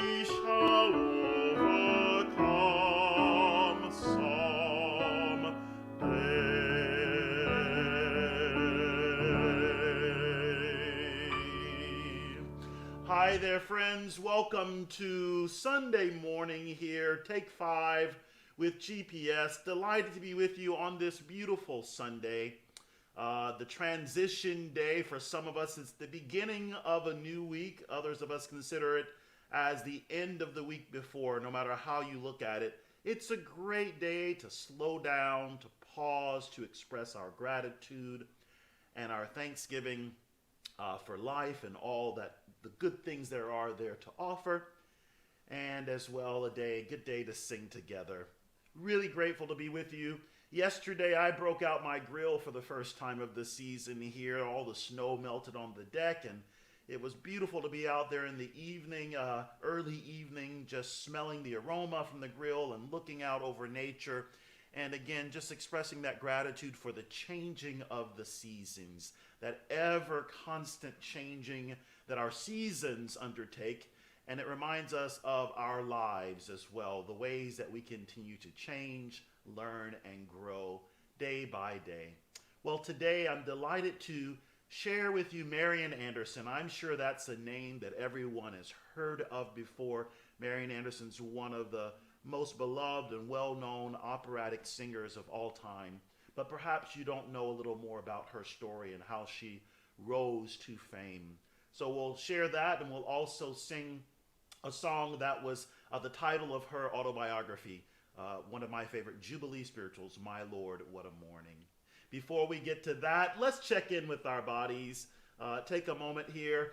we shall overcome someday. Hi there, friends. Welcome to Sunday morning here. Take 5 with GPS. Delighted to be with you on this beautiful Sunday. The transition day for some of us is the beginning of a new week. Others of us consider it as the end of the week before, no matter how you look at it. It's a great day to slow down, to pause, to express our gratitude and our thanksgiving for life and all that the good things there are there to offer. And as well, a good day to sing together. Really grateful to be with you. Yesterday, I broke out my grill for the first time of the season here. All the snow melted on the deck, and it was beautiful to be out there in the evening, early evening, just smelling the aroma from the grill and looking out over nature. And again, just expressing that gratitude for the changing of the seasons, that ever constant changing that our seasons undertake. And it reminds us of our lives as well, the ways that we continue to change, learn, and grow day by day. Well, today I'm delighted to share with you Marian Anderson. I'm sure that's a name that everyone has heard of before. Marian Anderson's one of the most beloved and well-known operatic singers of all time. But perhaps you don't know a little more about her story and how she rose to fame. So we'll share that, and we'll also sing a song that was the title of her autobiography, one of my favorite Jubilee spirituals, My Lord, What a Morning. Before we get to that, let's check in with our bodies. Take a moment here.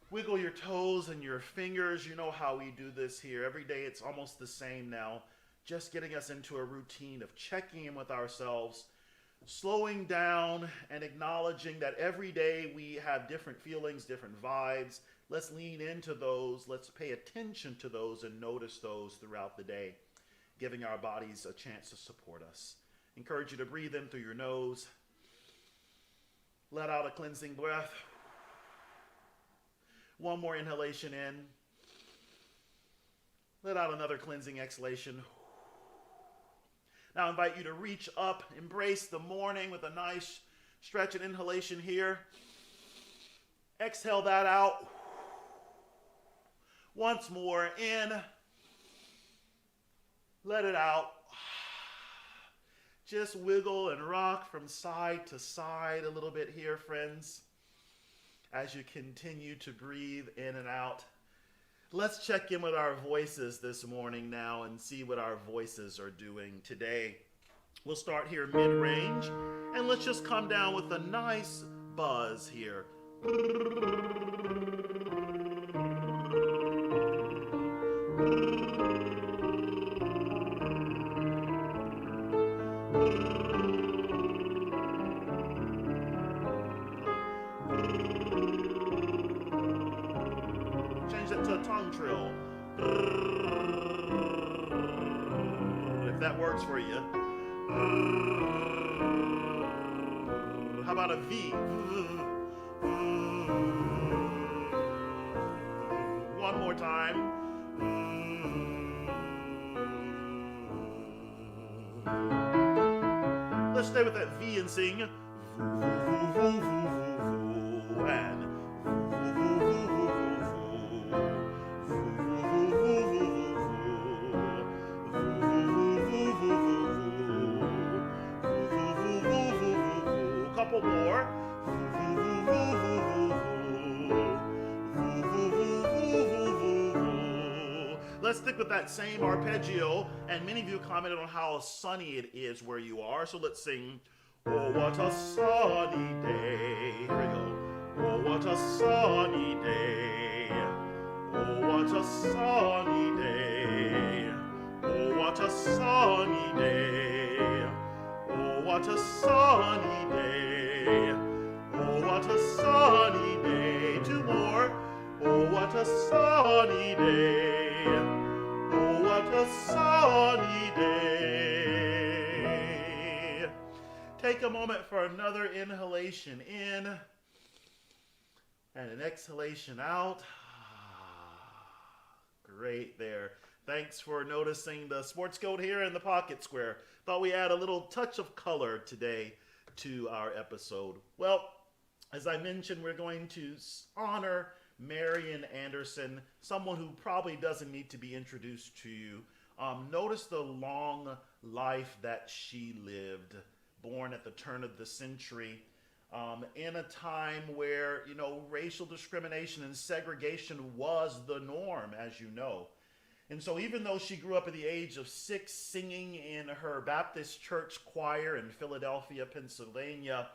Wiggle your toes and your fingers. You know how we do this here. Every day it's almost the same now. Just getting us into a routine of checking in with ourselves, slowing down and acknowledging that every day we have different feelings, different vibes. Let's lean into those. Let's pay attention to those and notice those throughout the day, giving our bodies a chance to support us. Encourage you to breathe in through your nose. Let out a cleansing breath. One more inhalation in. Let out another cleansing exhalation. Now I invite you to reach up, embrace the morning with a nice stretch and inhalation here. Exhale that out. Once more in. Let it out. Just wiggle and rock from side to side a little bit here, friends, as you continue to breathe in and out. Let's check in with our voices this morning now and see what our voices are doing today. We'll start here mid-range, and let's just come down with a nice buzz here. Change that to a tongue trill. If that works for you. How about a V? One more time. Let's stay with that V and sing. And couple more. Let's stick with that same arpeggio, and many of you commented on how sunny it is where you are, so let's sing. Oh, what a sunny day. Here we go. Oh, what a sunny day. Oh, what a sunny day. Oh, what a sunny day. Oh, what a sunny day. Oh, what a sunny day. Two more. Oh, what a sunny day. Oh, what a sunny day. Take a moment for another inhalation in and an exhalation out. Great 28 there. Thanks for noticing the sports coat here in the pocket square. Thought we add a little touch of color today to our episode. Well, as I mentioned, we're going to honor Marian Anderson, someone who probably doesn't need to be introduced to you. Notice the long life that she lived, born at the turn of the century, in a time where, racial discrimination and segregation was the norm, as you know. And so even though she grew up at the age of 6 singing in her Baptist church choir in Philadelphia, Pennsylvania,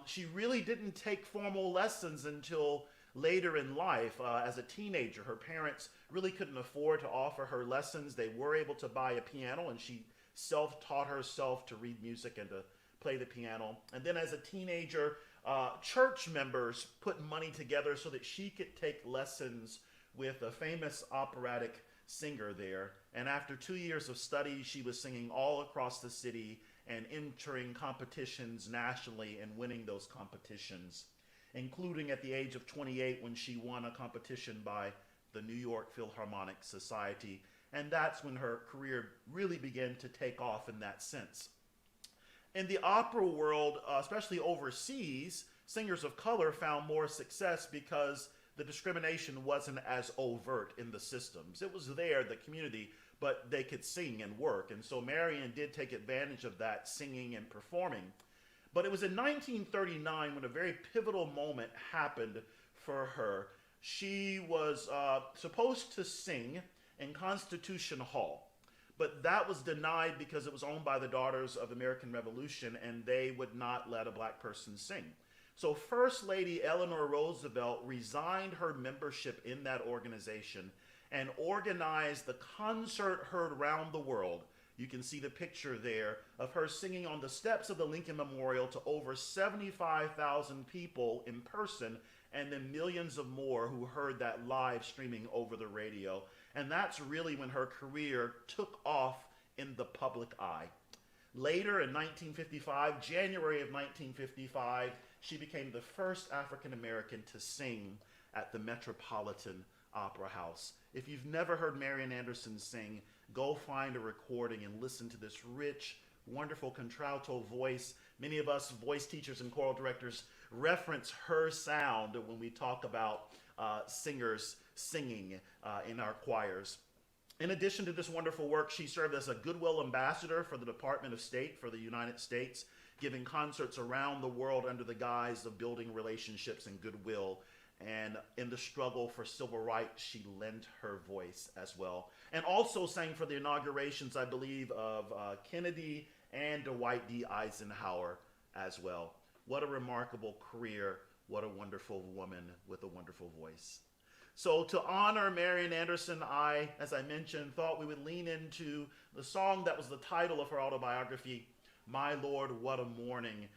she really didn't take formal lessons until later in life. As a teenager, her parents really couldn't afford to offer her lessons. They were able to buy a piano, and she self-taught herself to read music and to play the piano. And then as a teenager, church members put money together so that she could take lessons with a famous operatic singer there. And after 2 years of study, she was singing all across the city and entering competitions nationally and winning those competitions, including at the age of 28 when she won a competition by the New York Philharmonic Society. And that's when her career really began to take off in that sense. In the opera world, especially overseas, singers of color found more success because the discrimination wasn't as overt in the systems. It was there, the community, but they could sing and work. And so Marian did take advantage of that, singing and performing. But it was in 1939 when a very pivotal moment happened for her. She was supposed to sing in Constitution Hall, but that was denied because it was owned by the Daughters of the American Revolution, and they would not let a black person sing. So First Lady Eleanor Roosevelt resigned her membership in that organization and organized the concert heard around the world. You can see the picture there of her singing on the steps of the Lincoln Memorial to over 75,000 people in person, and then millions of more who heard that live streaming over the radio. And that's really when her career took off in the public eye. Later in 1955, January of 1955, she became the first African American to sing at the Metropolitan Opera House. If you've never heard Marian Anderson sing, go find a recording and listen to this rich, wonderful contralto voice. Many of us voice teachers and choral directors reference her sound when we talk about singers singing in our choirs. In addition to this wonderful work, she served as a Goodwill Ambassador for the Department of State for the United States, giving concerts around the world under the guise of building relationships and goodwill. And in the struggle for civil rights, she lent her voice as well. And also sang for the inaugurations, I believe, of Kennedy and Dwight D. Eisenhower as well. What a remarkable career. What a wonderful woman with a wonderful voice. So to honor Marian Anderson, I, as I mentioned, thought we would lean into the song that was the title of her autobiography, My Lord, What a Morning.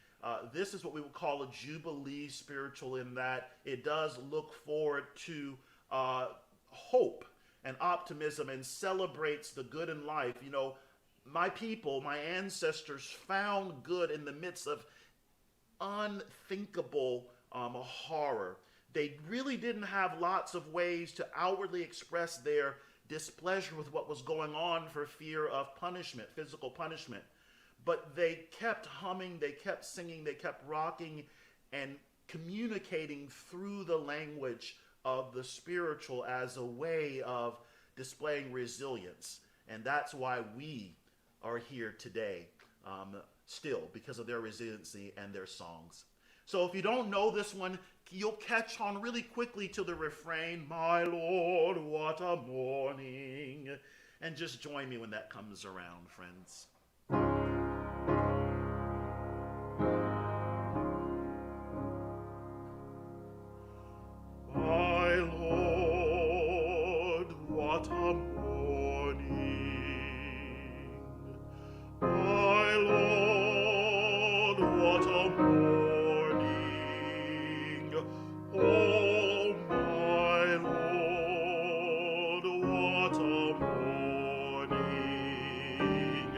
This is what we would call a jubilee spiritual, in that it does look forward to hope and optimism and celebrates the good in life. You know, my people, my ancestors found good in the midst of unthinkable horror. They really didn't have lots of ways to outwardly express their displeasure with what was going on for fear of punishment, physical punishment. But they kept humming, they kept singing, they kept rocking and communicating through the language of the spiritual as a way of displaying resilience. And that's why we are here today, still, because of their resiliency and their songs. So if you don't know this one, you'll catch on really quickly to the refrain, My Lord, what a morning. And just join me when that comes around, friends. My Lord, what a morning. My Lord, what a morning. Oh, my Lord, what a morning,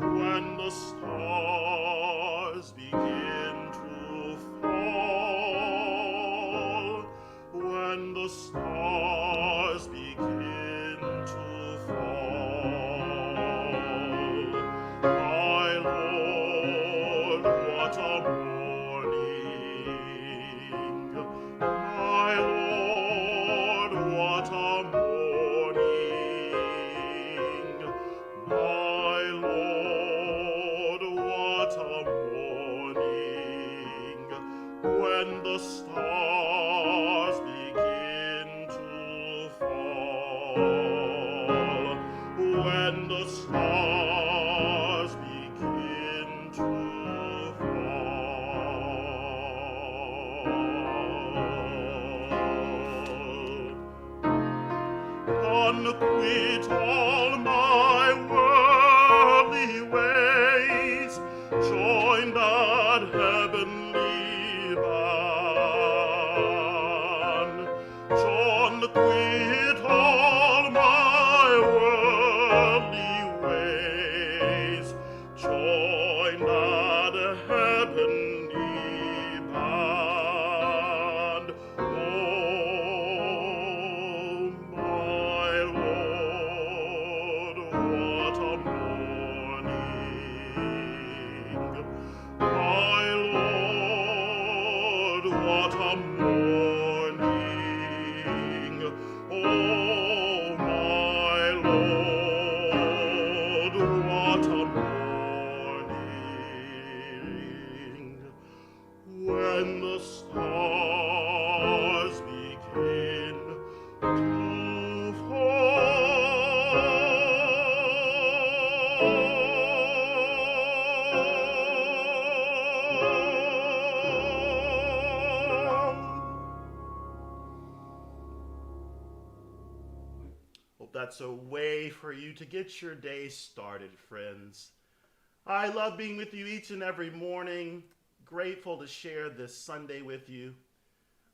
when the stars begin to fall, when the stars begin when the stars begin to fall. Unquit all my worldly ways, join that heavenly band. John, quit all my worldly ways, join that heavenly band. Oh, my Lord, what a morning! My Lord, what a morning! Oh, my Lord, what a morning! When the stars begin to Hope that's a way for you to get your day started, friends. I love being with you each and every morning. Grateful to share this Sunday with you.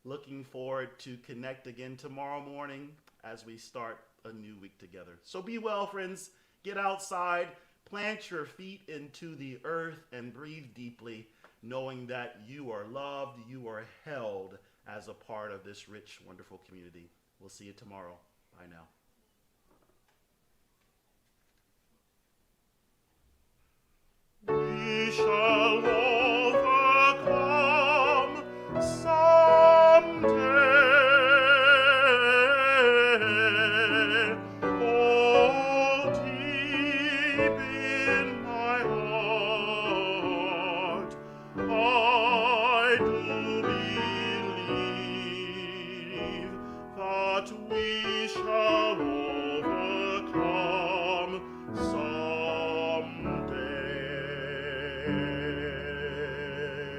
Looking forward to connect again tomorrow morning as we start a new week together. So be well, friends. Get outside, plant your feet into the earth, and breathe deeply, knowing that you are loved, you are held as a part of this rich, wonderful community. We'll see you tomorrow. Bye now.